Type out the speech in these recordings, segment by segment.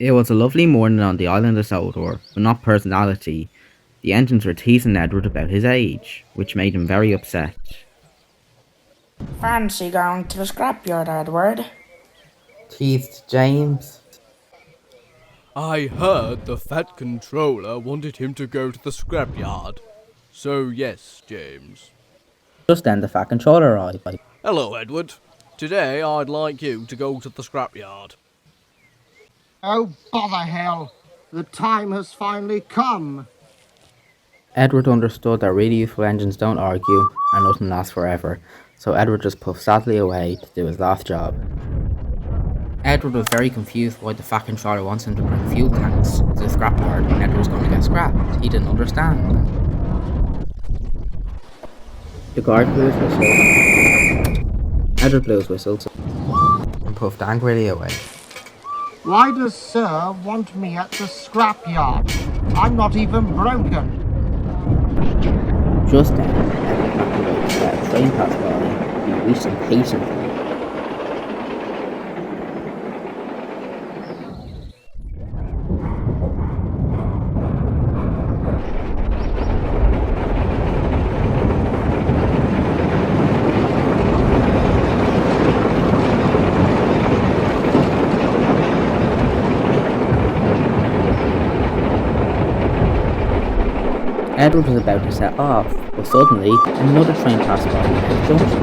It was a lovely morning on the island of Sodor, but not personality. The engines were teasing Edward about his age, which made him very upset. Fancy going to the scrapyard, Edward? Teased James. I heard the Fat Controller wanted him to go to the scrapyard. So yes, James. Just then the fat controller arrived. Hello, Edward. Today I'd like you to go to the scrapyard. Oh, bother hell! The time has finally come! Edward understood that really useful engines don't argue, and nothing lasts forever, so Edward just puffed sadly away to do his last job. Edward was very confused why the fat controller wants him to bring fuel tanks to the scrapyard when Edward was going to get scrapped. He didn't understand. The guard blew his whistle. Edward blew his whistle and puffed angrily away. Why does Sir want me at the scrapyard? I'm not even broken! Just then, Edward backed away to let a train pass by. He reached impatiently. Edward was about to set off, but suddenly another train passed by the junction.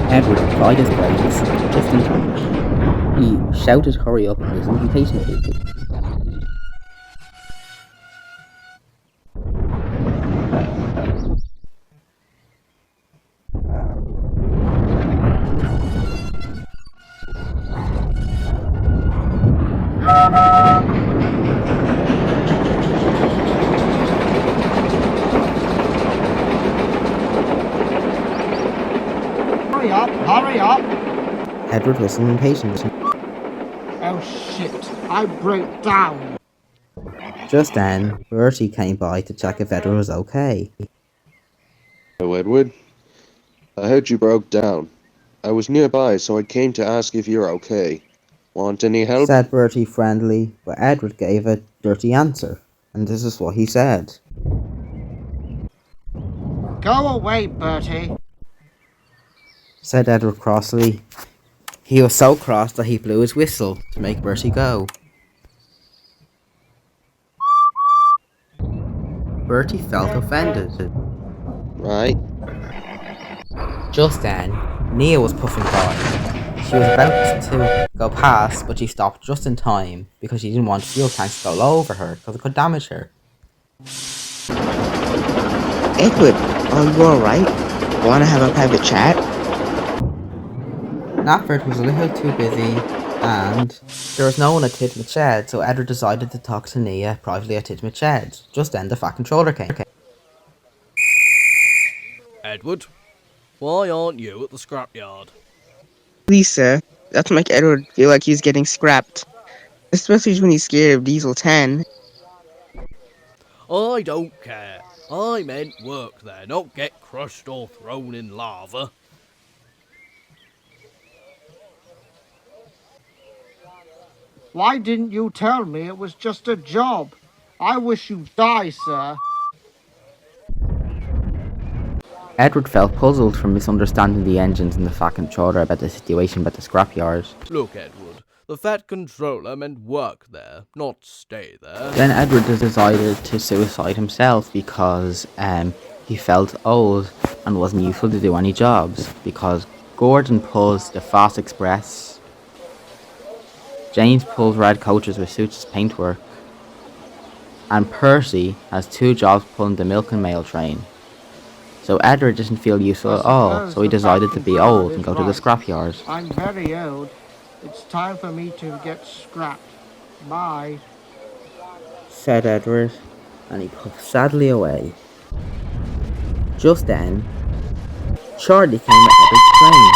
Edward applied his brakes just in time. He shouted hurry up and whistled impatiently. Hurry up! Edward whistled impatiently. Oh shit, I broke down! Just then, Bertie came by to check if Edward was okay. Oh, Edward. I heard you broke down. I was nearby, so I came to ask if you're okay. Want any help? Said Bertie friendly, but Edward gave a dirty answer, and this is what he said. Go away, Bertie! Said Edward crossly. He was so cross that he blew his whistle to make Bertie go. Bertie felt offended. Right. Just then, Nia was puffing by. She was about to go past, but she stopped just in time because she didn't want fuel tanks to go low over her because it could damage her. Edward, are you alright? Wanna have a private chat? Natford was a little too busy, and there was no one at Tidmouth Shed, so Edward decided to talk to Nia privately at Tidmouth Shed. Just then the fat controller came. Edward, why aren't you at the scrapyard? Please, sir. That's make Edward feel like he's getting scrapped. Especially when he's scared of Diesel 10. I don't care. I meant work there, not get crushed or thrown in lava. Why didn't you tell me it was just a job? I wish you'd die, sir. Edward felt puzzled from misunderstanding the engines and the fat controller about the situation about the scrapyard. Look, Edward, the Fat Controller meant work there, not stay there. Then Edward decided to suicide himself because he felt old and wasn't useful to do any jobs because Gordon pulls the Fast Express. James pulls red coaches with suits as paintwork. And Percy has 2 jobs pulling the milk and mail train. So Edward didn't feel useful I at all, suppose so he the decided fat to be controller old and is go to the right. scrapyard. I'm very old. It's time for me to get scrapped. Bye. Said Edward, and he puffed sadly away. Just then, Charlie came with Edward's train.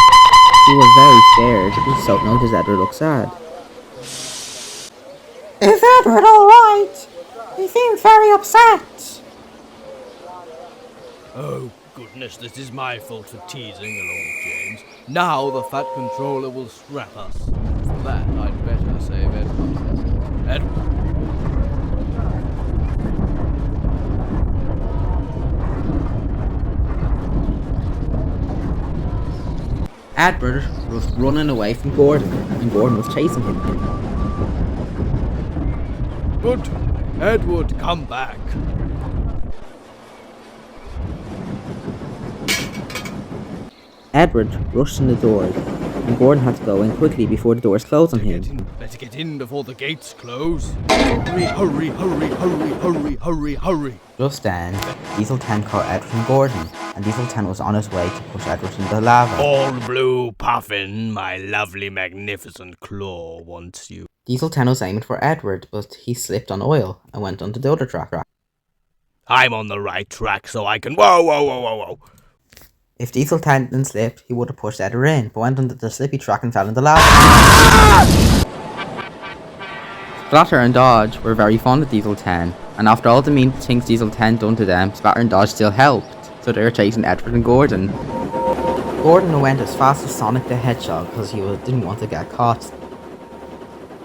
He was very scared, he so noticed Edward looked sad. Is Edward alright? He seems very upset. Oh, goodness, this is my fault for teasing along James. Now the Fat Controller will scrap us. For that, I'd better save Edward. Edward. Edward was running away from Gordon, and Gordon was chasing him. Good. Edward, come back. Edward rushed in the doors, and Gordon had to go in quickly before the doors closed on him. Better get in before the gates close. Hurry, hurry, hurry, hurry, hurry, hurry, hurry. Just then, Diesel 10 caught Edward and Gordon, and Diesel 10 was on his way to push Edward into the lava. All blue Puffin, my lovely magnificent claw wants you. Diesel 10 was aiming for Edward, but he slipped on oil and went onto the other track. I'm on the right track so I can... Whoa, whoa, whoa, whoa, whoa. If Diesel 10 didn't slip, he would have pushed Edward in, but went onto the slippy track and fell in the lava. Splatter and Dodge were very fond of Diesel 10, and after all the mean things Diesel 10 done to them, Splatter and Dodge still helped, so they were chasing Edward and Gordon. Gordon went as fast as Sonic the Hedgehog because he didn't want to get caught.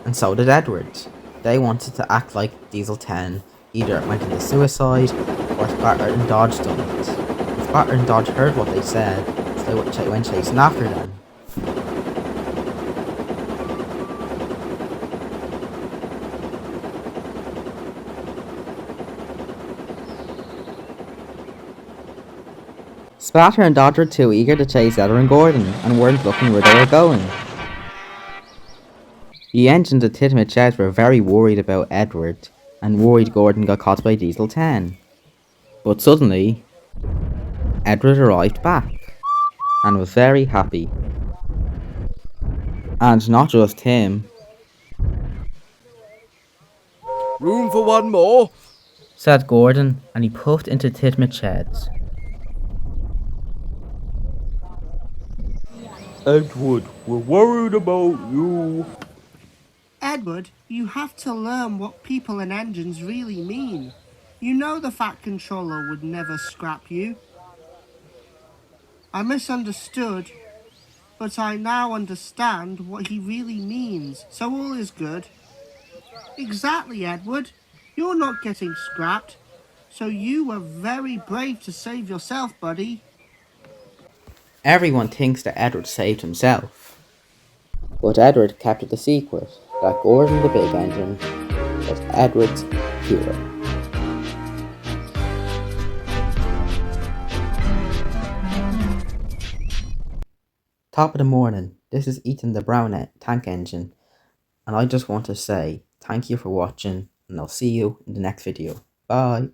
And so did Edward. They wanted to act like Diesel 10 either went into suicide or Splatter and Dodge done it. Splatter and Dodge heard what they said, so they went chasing after them. Splatter and Dodge were too eager to chase Edward and Gordon and weren't looking where they were going. The engines at Titmit Sheds were very worried about Edward and worried Gordon got caught by Diesel 10. But suddenly, Edward arrived back and was very happy. And not just him, Room for one more? said Gordon, and he puffed into Titmit Sheds. Edward, we're worried about you. Edward, you have to learn what people and engines really mean. You know the Fat Controller would never scrap you. I misunderstood, but I now understand what he really means, so all is good. Exactly, Edward. You're not getting scrapped, so you were very brave to save yourself, buddy. Everyone thinks that Edward saved himself, but Edward kept it a secret that Gordon the Big Engine was Edward's hero. Top of the morning, this is Ethan the Brown Tank Engine, and I just want to say thank you for watching, and I'll see you in the next video. Bye!